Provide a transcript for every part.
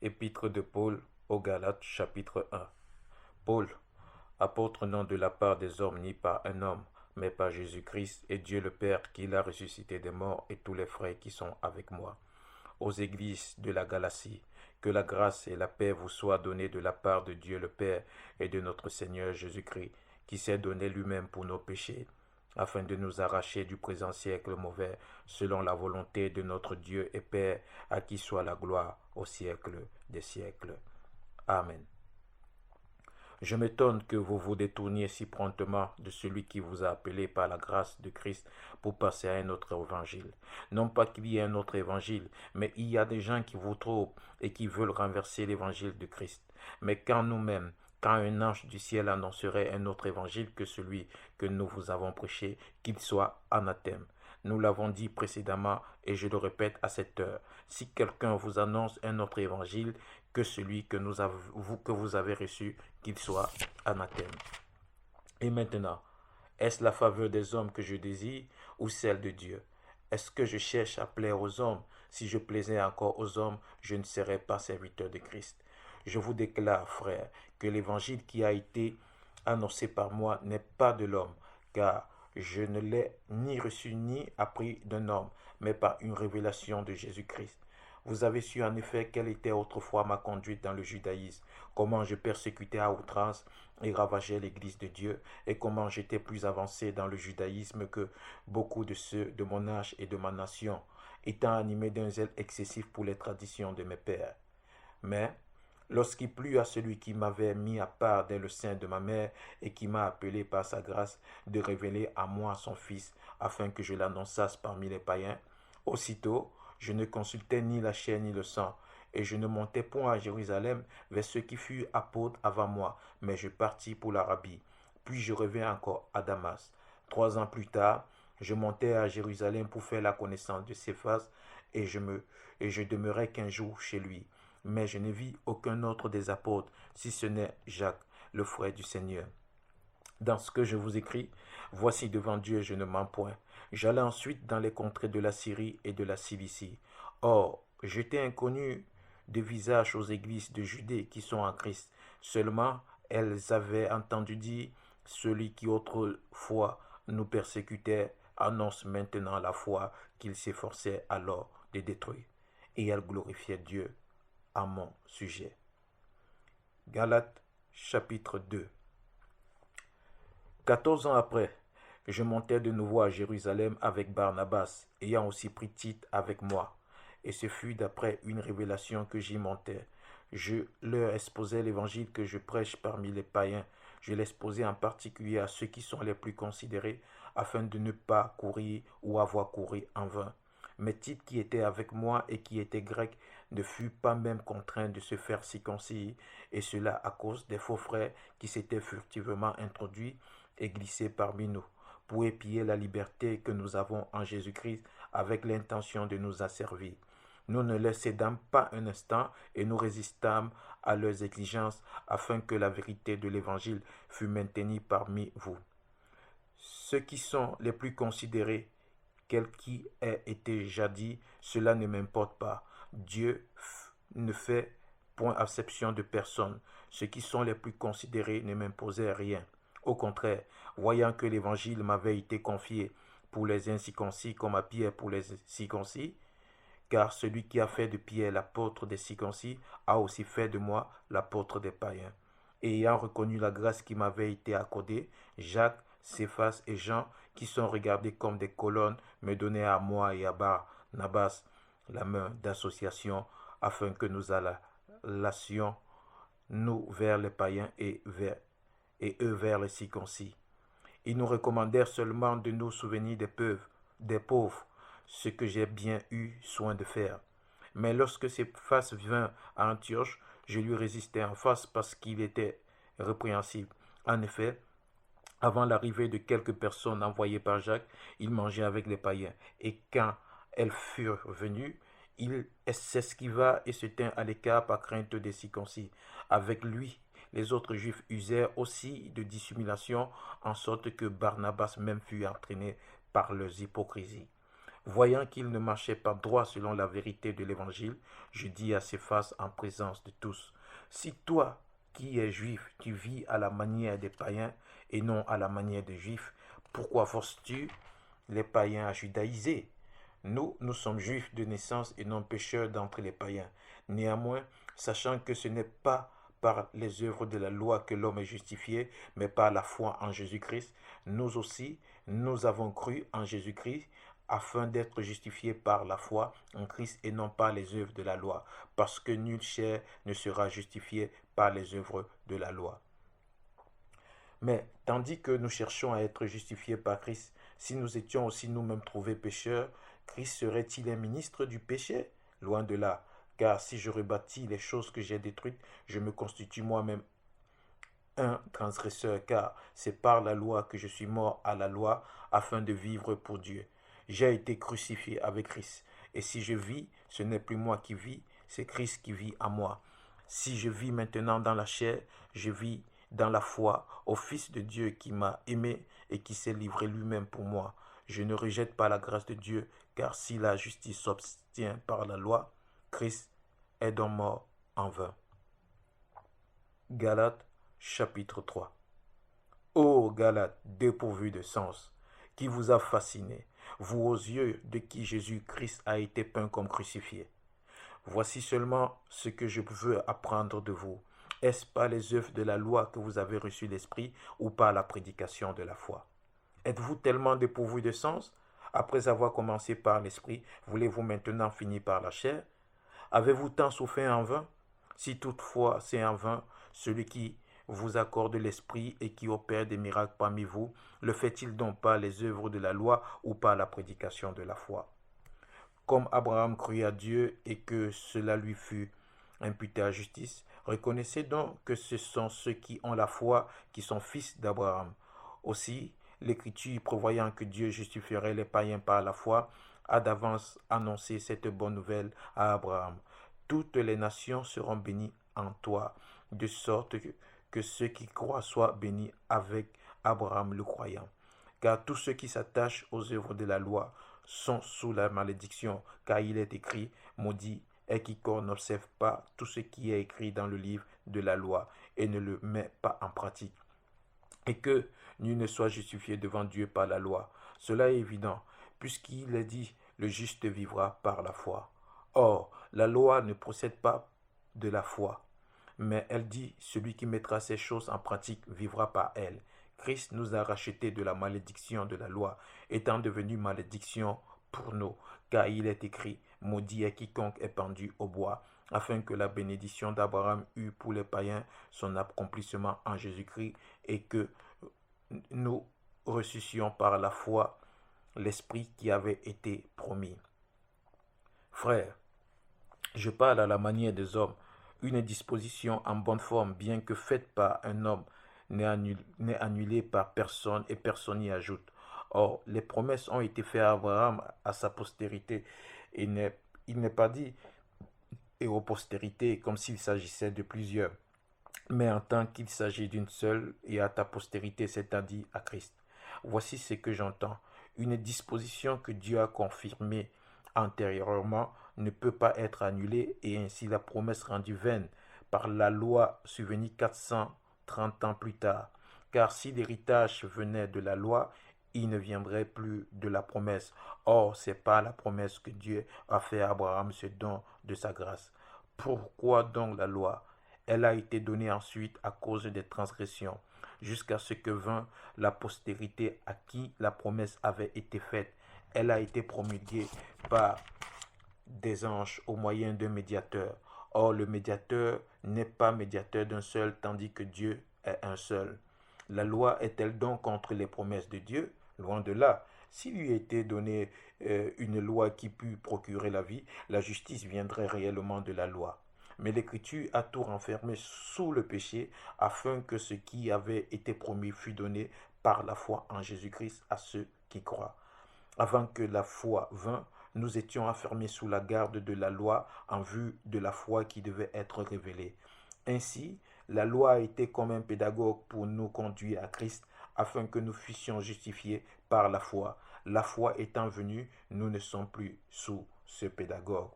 Épître de Paul aux Galates, chapitre 1. Paul, apôtre non de la part des hommes ni par un homme, mais par Jésus-Christ et Dieu le Père qui l'a ressuscité des morts et tous les frères qui sont avec moi. Aux églises de la Galatie, que la grâce et la paix vous soient données de la part de Dieu le Père et de notre Seigneur Jésus-Christ, qui s'est donné lui-même pour nos péchés, afin de nous arracher du présent siècle mauvais, selon la volonté de notre Dieu et Père, à qui soit la gloire au siècle des siècles. Amen. Je m'étonne que vous vous détourniez si promptement de celui qui vous a appelé par la grâce de Christ pour passer à un autre évangile. Non pas qu'il y ait un autre évangile, mais il y a des gens qui vous trompent et qui veulent renverser l'évangile de Christ. Mais quand nous-mêmes, quand un ange du ciel annoncerait un autre évangile que celui que nous vous avons prêché, qu'il soit anathème. Nous l'avons dit précédemment et je le répète à cette heure. Si quelqu'un vous annonce un autre évangile que celui que vous avez reçu, qu'il soit anathème. Et maintenant, est-ce la faveur des hommes que je désire ou celle de Dieu? Est-ce que je cherche à plaire aux hommes? Si je plaisais encore aux hommes, je ne serais pas serviteur de Christ. Je vous déclare, frères, que l'évangile qui a été annoncé par moi n'est pas de l'homme, car je ne l'ai ni reçu ni appris d'un homme, mais par une révélation de Jésus-Christ. Vous avez su en effet quelle était autrefois ma conduite dans le judaïsme, comment je persécutais à outrance et ravageais l'église de Dieu, et comment j'étais plus avancé dans le judaïsme que beaucoup de ceux de mon âge et de ma nation, étant animé d'un zèle excessif pour les traditions de mes pères. Mais, lorsqu'il plut à celui qui m'avait mis à part dès le sein de ma mère et qui m'a appelé par sa grâce de révéler à moi son Fils, afin que je l'annonçasse parmi les païens, aussitôt, je ne consultais ni la chair ni le sang, et je ne montais point à Jérusalem vers ceux qui furent apôtres avant moi, mais je partis pour l'Arabie. Puis je revins encore à Damas. 3 ans plus tard, je montai à Jérusalem pour faire la connaissance de Céphas, et je demeurai 15 jours chez lui. Mais je ne vis aucun autre des apôtres, si ce n'est Jacques, le frère du Seigneur. Dans ce que je vous écris, voici devant Dieu, je ne mens point. J'allai ensuite dans les contrées de la Syrie et de la Cilicie. Or, j'étais inconnu de visage aux églises de Judée qui sont en Christ. Seulement, elles avaient entendu dire, celui qui autrefois nous persécutait annonce maintenant la foi qu'il s'efforçait alors de détruire. Et elles glorifiaient Dieu à mon sujet. Galates chapitre 2. 14 ans après, je montai de nouveau à Jérusalem avec Barnabas, ayant aussi pris Tite avec moi. Et ce fut d'après une révélation que j'y montai. Je leur exposai l'évangile que je prêche parmi les païens. Je l'exposai en particulier à ceux qui sont les plus considérés, afin de ne pas courir ou avoir couru en vain. Mais Tite, qui était avec moi et qui était grec, ne fut pas même contraint de se faire circoncire, et cela à cause des faux frères qui s'étaient furtivement introduits et glissés parmi nous, pour épier la liberté que nous avons en Jésus-Christ avec l'intention de nous asservir. Nous ne les cédâmes pas un instant et nous résistâmes à leurs exigences afin que la vérité de l'Évangile fût maintenue parmi vous. Ceux qui sont les plus considérés, quel qui ait été jadis, cela ne m'importe pas. Dieu ne fait point acception de personne. Ceux qui sont les plus considérés ne m'imposaient rien. Au contraire, voyant que l'évangile m'avait été confié pour les incirconcis comme à Pierre pour les circoncis, car celui qui a fait de Pierre l'apôtre des circoncis a aussi fait de moi l'apôtre des païens. Et ayant reconnu la grâce qui m'avait été accordée, Jacques, Céphas et Jean, qui sont regardés comme des colonnes, me donnaient à moi et à Barnabas la main d'association, afin que nous allassions nous vers les païens et eux vers les circoncis. Ils nous recommandèrent seulement de nous souvenir des pauvres, ce que j'ai bien eu soin de faire. Mais lorsque Céphas vint à Antioche, je lui résistai en face parce qu'il était répréhensible. En effet, avant l'arrivée de quelques personnes envoyées par Jacques, il mangeait avec les païens. Et quand elles furent venues, il s'esquiva et se tint à l'écart par crainte des circoncis. Avec lui, les autres juifs usèrent aussi de dissimulation, en sorte que Barnabas même fut entraîné par leurs hypocrisies. Voyant qu'il ne marchait pas droit selon la vérité de l'Évangile, je dis à Céphas en présence de tous, si toi, qui es juif, tu vis à la manière des païens et non à la manière des juifs, pourquoi forces-tu les païens à judaïser? Nous sommes juifs de naissance et non pécheurs d'entre les païens. Néanmoins, sachant que ce n'est pas par les œuvres de la loi que l'homme est justifié, mais par la foi en Jésus-Christ, nous aussi, nous avons cru en Jésus-Christ afin d'être justifiés par la foi en Christ et non par les œuvres de la loi, parce que nulle chair ne sera justifiée par les œuvres de la loi. Mais tandis que nous cherchons à être justifiés par Christ, si nous étions aussi nous-mêmes trouvés pécheurs, Christ serait-il un ministre du péché? Loin de là, car si je rebâtis les choses que j'ai détruites, je me constitue moi-même un transgresseur, car c'est par la loi que je suis mort à la loi afin de vivre pour Dieu. J'ai été crucifié avec Christ, et si je vis, ce n'est plus moi qui vis, c'est Christ qui vit en moi. Si je vis maintenant dans la chair, je vis dans la foi au Fils de Dieu qui m'a aimé et qui s'est livré lui-même pour moi. Je ne rejette pas la grâce de Dieu, car si la justice s'obtient par la loi, Christ est donc mort en vain. Galates chapitre 3. Ô Galates dépourvus de sens, qui vous a fasciné, vous aux yeux de qui Jésus-Christ a été peint comme crucifié. Voici seulement ce que je veux apprendre de vous. Est-ce par les œuvres de la loi que vous avez reçu l'Esprit ou par la prédication de la foi? Êtes-vous tellement dépourvus de sens? Après avoir commencé par l'Esprit, voulez-vous maintenant finir par la chair? Avez-vous tant souffert en vain? Si toutefois c'est en vain, celui qui vous accorde l'Esprit et qui opère des miracles parmi vous, le fait-il donc par les œuvres de la loi ou par la prédication de la foi? Comme Abraham crut à Dieu et que cela lui fut imputé à justice, reconnaissez donc que ce sont ceux qui ont la foi qui sont fils d'Abraham. Aussi, l'Écriture, prévoyant que Dieu justifierait les païens par la foi, a d'avance annoncé cette bonne nouvelle à Abraham. Toutes les nations seront bénies en toi, de sorte que ceux qui croient soient bénis avec Abraham le croyant. Car tous ceux qui s'attachent aux œuvres de la loi sont sous la malédiction, car il est écrit, maudit est quiconque n'observe pas tout ce qui est écrit dans le livre de la loi et ne le met pas en pratique. Et que nul ne soit justifié devant Dieu par la loi. Cela est évident, puisqu'il est dit, le juste vivra par la foi. Or, la loi ne procède pas de la foi, mais elle dit, celui qui mettra ces choses en pratique vivra par elles. Christ nous a rachetés de la malédiction de la loi, étant devenu malédiction pour nous, car il est écrit, maudit est quiconque est pendu au bois, afin que la bénédiction d'Abraham eût pour les païens son accomplissement en Jésus-Christ, et que nous ressuscions par la foi l'Esprit qui avait été promis. Frères, je parle à la manière des hommes. Une disposition en bonne forme, bien que faite par un homme, n'est annulée par personne et personne n'y ajoute. Or, les promesses ont été faites à Abraham, à sa postérité, et il n'est pas dit et aux postérités comme s'il s'agissait de plusieurs, mais en tant qu'il s'agit d'une seule, et à ta postérité, c'est-à-dire à Christ. Voici ce que j'entends. Une disposition que Dieu a confirmée antérieurement ne peut pas être annulée et ainsi la promesse rendue vaine par la loi survenue 430 ans plus tard. Car si l'héritage venait de la loi, il ne viendrait plus de la promesse. Or, c'est par la promesse que Dieu a fait à Abraham ce don de sa grâce. Pourquoi donc la loi? Elle a été donnée ensuite à cause des transgressions, jusqu'à ce que vint la postérité à qui la promesse avait été faite. Elle a été promulguée par des anges au moyen d'un médiateur. Or, le médiateur n'est pas médiateur d'un seul, tandis que Dieu est un seul. La loi est-elle donc contre les promesses de Dieu? Loin de là. S'il lui était donné une loi qui pût procurer la vie, la justice viendrait réellement de la loi. Mais l'Écriture a tout renfermé sous le péché, afin que ce qui avait été promis fût donné par la foi en Jésus-Christ à ceux qui croient. Avant que la foi vînt, nous étions enfermés sous la garde de la loi en vue de la foi qui devait être révélée. Ainsi, la loi a été comme un pédagogue pour nous conduire à Christ, afin que nous fussions justifiés par la foi. La foi étant venue, nous ne sommes plus sous ce pédagogue.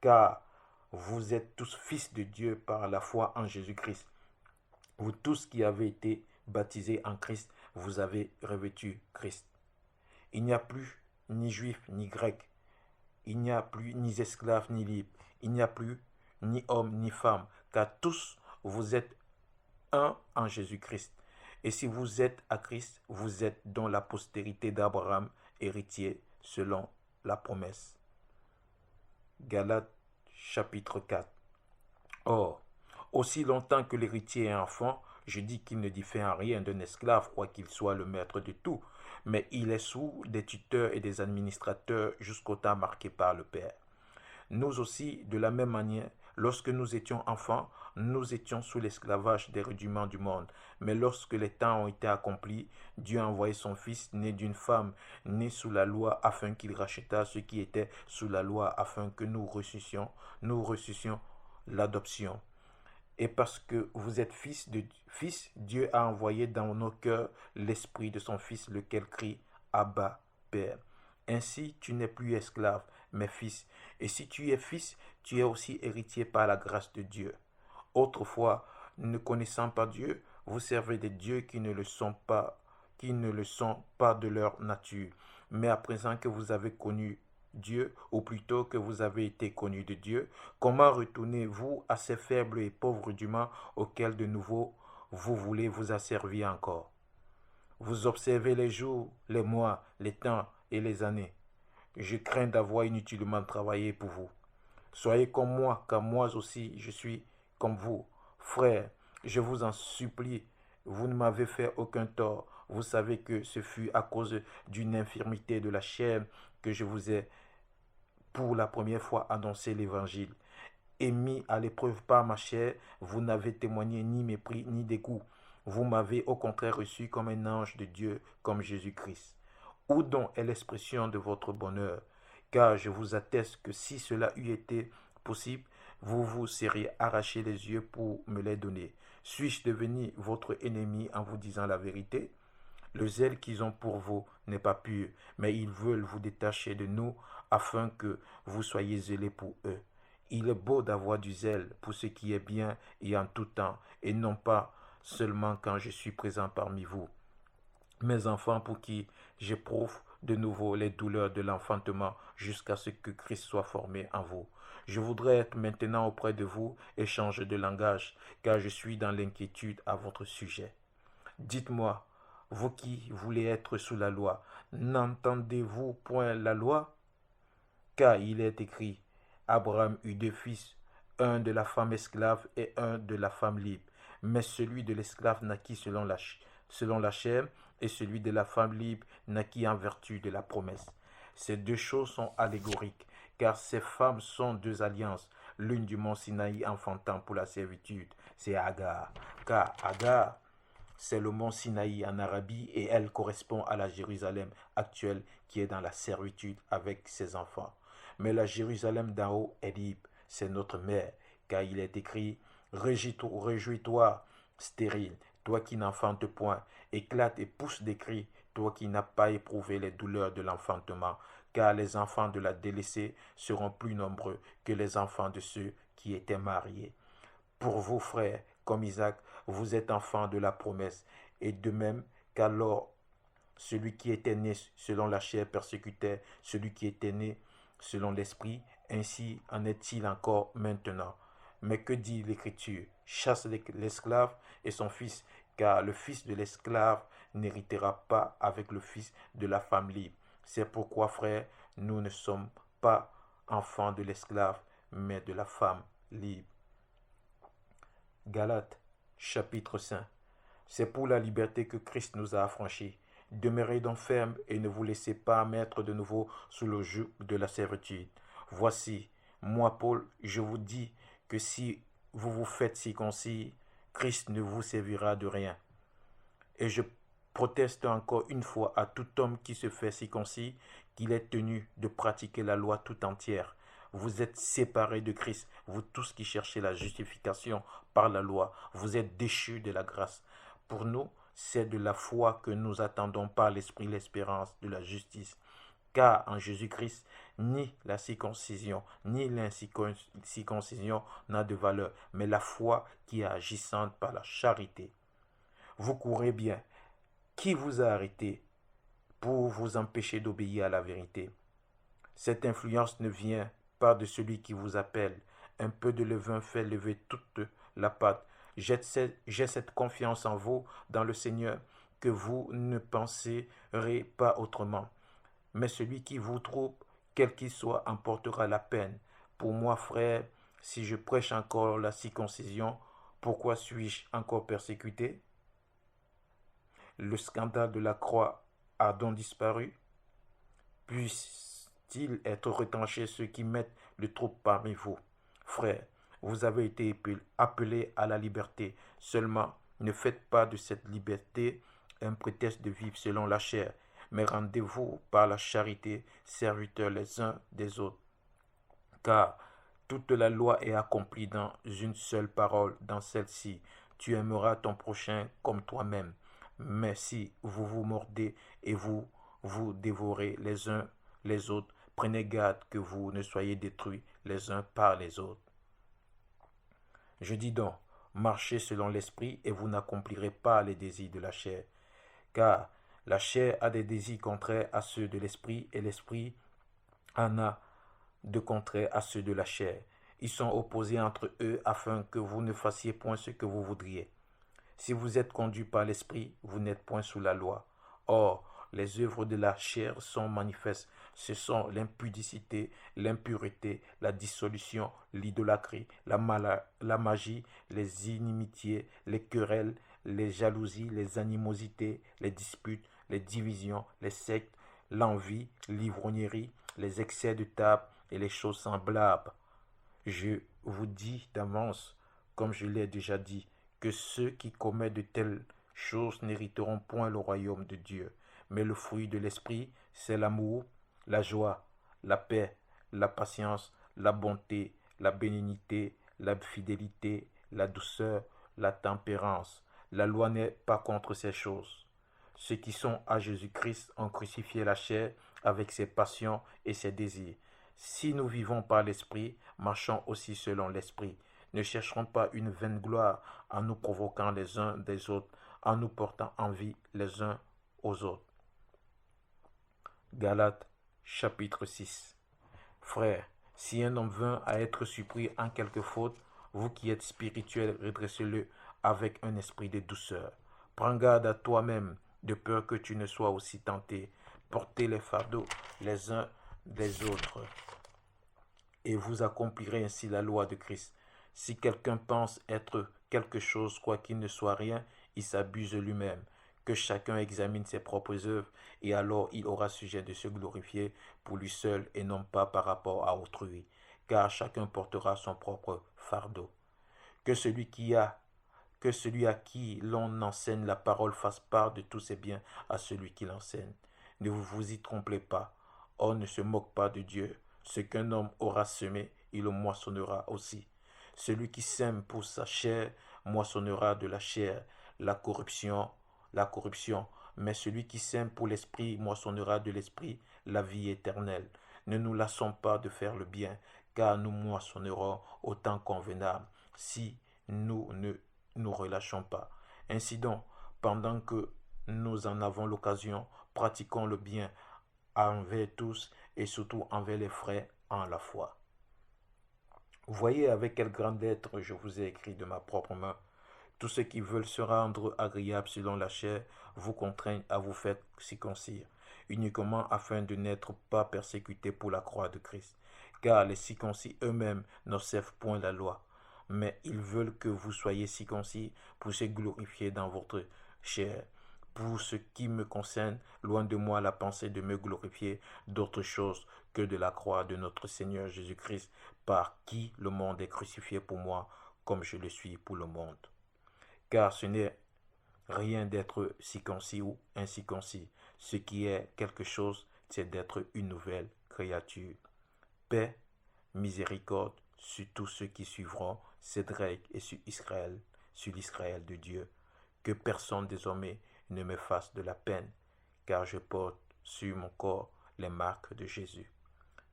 Car vous êtes tous fils de Dieu par la foi en Jésus-Christ. Vous tous qui avez été baptisés en Christ, vous avez revêtu Christ. Il n'y a plus ni juif ni grec. Il n'y a plus ni esclave ni libre. Il n'y a plus ni homme ni femme. Car tous, vous êtes un en Jésus-Christ. Et si vous êtes à Christ, vous êtes dans la postérité d'Abraham, héritier selon la promesse. Galates chapitre 4. Or, aussi longtemps que l'héritier est enfant, je dis qu'il ne diffère en rien d'un esclave, quoiqu'il soit le maître de tout, mais il est sous des tuteurs et des administrateurs jusqu'au temps marqué par le Père. Nous aussi, de la même manière, lorsque nous étions enfants, nous étions sous l'esclavage des rudiments du monde. Mais lorsque les temps ont été accomplis, Dieu a envoyé son Fils, né d'une femme, né sous la loi, afin qu'il rachètât ceux qui étaient sous la loi, afin que nous reçussions l'adoption. Et parce que vous êtes fils, Dieu a envoyé dans nos cœurs l'esprit de son Fils, lequel crie Abba, Père. Ainsi, tu n'es plus esclave, mais fils. Et si tu es fils, tu es aussi héritier par la grâce de Dieu. Autrefois, ne connaissant pas Dieu, vous servez des dieux qui ne le sont pas de leur nature. Mais à présent que vous avez connu Dieu, ou plutôt que vous avez été connu de Dieu, comment retournez-vous à ces faibles et pauvres rudiments auxquels de nouveau vous voulez vous asservir encore? Vous observez les jours, les mois, les temps et les années. Je crains d'avoir inutilement travaillé pour vous. Soyez comme moi, car moi aussi je suis comme vous. Frères, je vous en supplie, vous ne m'avez fait aucun tort. Vous savez que ce fut à cause d'une infirmité de la chair que je vous ai pour la première fois annoncé l'évangile. Et mis à l'épreuve par ma chair, vous n'avez témoigné ni mépris ni dégoût. Vous m'avez au contraire reçu comme un ange de Dieu, comme Jésus-Christ. Où donc est l'expression de votre bonheur? Car je vous atteste que si cela eût été possible, vous vous seriez arraché les yeux pour me les donner. Suis-je devenu votre ennemi en vous disant la vérité? Le zèle qu'ils ont pour vous n'est pas pur, mais ils veulent vous détacher de nous afin que vous soyez zélés pour eux. Il est beau d'avoir du zèle pour ce qui est bien et en tout temps, et non pas seulement quand je suis présent parmi vous. Mes enfants, pour qui j'éprouve de nouveau les douleurs de l'enfantement jusqu'à ce que Christ soit formé en vous. Je voudrais être maintenant auprès de vous et changer de langage, car je suis dans l'inquiétude à votre sujet. Dites-moi, vous qui voulez être sous la loi, n'entendez-vous point la loi? Car il est écrit, Abraham eut deux fils, un de la femme esclave et un de la femme libre. Mais celui de l'esclave naquit selon la chair, et celui de la femme libre naquit en vertu de la promesse. Ces deux choses sont allégoriques, car ces femmes sont deux alliances, l'une du mont Sinaï enfantant pour la servitude, c'est Agar. Car Agar, c'est le mont Sinaï en Arabie et elle correspond à la Jérusalem actuelle qui est dans la servitude avec ses enfants. Mais la Jérusalem d'en haut est libre, c'est notre mère, car il est écrit, réjouis-toi, stérile, toi qui n'enfantes point, éclate et pousse des cris, toi qui n'as pas éprouvé les douleurs de l'enfantement, car les enfants de la délaissée seront plus nombreux que les enfants de ceux qui étaient mariés. Pour vous, frères, comme Isaac, vous êtes enfants de la promesse, et de même qu'alors celui qui était né selon la chair persécutait celui qui était né selon l'esprit, ainsi en est-il encore maintenant. Mais que dit l'Écriture? Chasse l'esclave et son fils, car le fils de l'esclave n'héritera pas avec le fils de la femme libre. C'est pourquoi, frères, nous ne sommes pas enfants de l'esclave, mais de la femme libre. Galates, chapitre 5. C'est pour la liberté que Christ nous a affranchis. Demeurez donc fermes et ne vous laissez pas mettre de nouveau sous le joug de la servitude. Voici, moi Paul, je vous dis que si vous vous faites circoncis, Christ ne vous servira de rien. Et je proteste encore une fois à tout homme qui se fait circoncis qu'il est tenu de pratiquer la loi tout entière. Vous êtes séparés de Christ, vous tous qui cherchez la justification par la loi, vous êtes déchus de la grâce. Pour nous, c'est de la foi que nous attendons par l'Esprit l'espérance de la justice. car en Jésus-Christ, ni la circoncision, ni l'incirconcision n'a de valeur, mais la foi qui est agissante par la charité. Vous courez bien. Qui vous a arrêté pour vous empêcher d'obéir à la vérité? Cette influence ne vient pas de celui qui vous appelle. Un peu de levain fait lever toute la pâte. J'ai cette confiance en vous, dans le Seigneur, que vous ne penserez pas autrement. Mais celui qui vous trouble, quel qu'il soit, en portera la peine. Pour moi, frère, si je prêche encore la circoncision, pourquoi suis-je encore persécuté? Le scandale de la croix a donc disparu? Puisse-t-il être retranché ceux qui mettent le trouble parmi vous? Frères, vous avez été appelés à la liberté. Seulement, ne faites pas de cette liberté un prétexte de vivre selon la chair, mais rendez-vous par la charité serviteurs les uns des autres. Car toute la loi est accomplie dans une seule parole, dans celle-ci: tu aimeras ton prochain comme toi-même. Mais si vous vous mordez et vous vous dévorez les uns les autres, prenez garde que vous ne soyez détruits les uns par les autres. Je dis donc, marchez selon l'esprit et vous n'accomplirez pas les désirs de la chair. Car la chair a des désirs contraires à ceux de l'esprit et l'esprit en a de contraires à ceux de la chair. Ils sont opposés entre eux afin que vous ne fassiez point ce que vous voudriez. Si vous êtes conduit par l'esprit, vous n'êtes point sous la loi. Or, les œuvres de la chair sont manifestes. Ce sont l'impudicité, l'impureté, la dissolution, l'idolâtrie, la magie, les inimitiés, les querelles, les jalousies, les animosités, les disputes, les divisions, les sectes, l'envie, l'ivrognerie, les excès de table et les choses semblables. Je vous dis d'avance, comme je l'ai déjà dit, que ceux qui commettent de telles choses n'hériteront point le royaume de Dieu. Mais le fruit de l'esprit, c'est l'amour, la joie, la paix, la patience, la bonté, la bénignité, la fidélité, la douceur, la tempérance. La loi n'est pas contre ces choses. Ceux qui sont à Jésus-Christ ont crucifié la chair avec ses passions et ses désirs. Si nous vivons par l'esprit, marchons aussi selon l'esprit. Ne chercherons pas une vaine gloire en nous provoquant les uns des autres, en nous portant envie les uns aux autres. Galates chapitre 6. Frères, si un homme vint à être surpris en quelque faute, vous qui êtes spirituels, redressez-le avec un esprit de douceur. Prends garde à toi-même, de peur que tu ne sois aussi tenté. Portez les fardeaux les uns des autres, et vous accomplirez ainsi la loi de Christ. Si quelqu'un pense être quelque chose, quoiqu'il ne soit rien, il s'abuse lui-même. Que chacun examine ses propres œuvres, et alors il aura sujet de se glorifier pour lui seul et non pas par rapport à autrui, car chacun portera son propre fardeau. Que celui à qui l'on enseigne la parole fasse part de tous ses biens à celui qui l'enseigne. Ne vous y trompez pas. On ne se moque pas de Dieu. Ce qu'un homme aura semé, il le moissonnera aussi. Celui qui sème pour sa chair moissonnera de la chair la corruption, mais celui qui sème pour l'esprit moissonnera de l'esprit la vie éternelle. Ne nous lassons pas de faire le bien, car nous moissonnerons au temps convenable si nous ne nous relâchons pas. Ainsi donc, pendant que nous en avons l'occasion, pratiquons le bien envers tous et surtout envers les frères en la foi. Voyez avec quelle grande lettre je vous ai écrit de ma propre main. Tous ceux qui veulent se rendre agréables selon la chair vous contraignent à vous faire circoncire, uniquement afin de n'être pas persécutés pour la croix de Christ. Car les circoncis eux-mêmes n'observent point la loi, mais ils veulent que vous soyez circoncis pour se glorifier dans votre chair. Pour ce qui me concerne, loin de moi la pensée de me glorifier d'autre chose que de la croix de notre Seigneur Jésus-Christ, par qui le monde est crucifié pour moi, comme je le suis pour le monde. Car ce n'est rien d'être circoncis ou incirconcis. Ce qui est quelque chose, c'est d'être une nouvelle créature. Paix, miséricorde sur tous ceux qui suivront cette règle et sur l'Israël de Dieu. Que personne désormais ne me fasse de la peine, car je porte sur mon corps les marques de Jésus.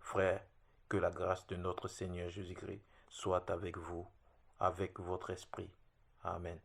Frères, que la grâce de notre Seigneur Jésus-Christ soit avec vous, avec votre esprit. Amen.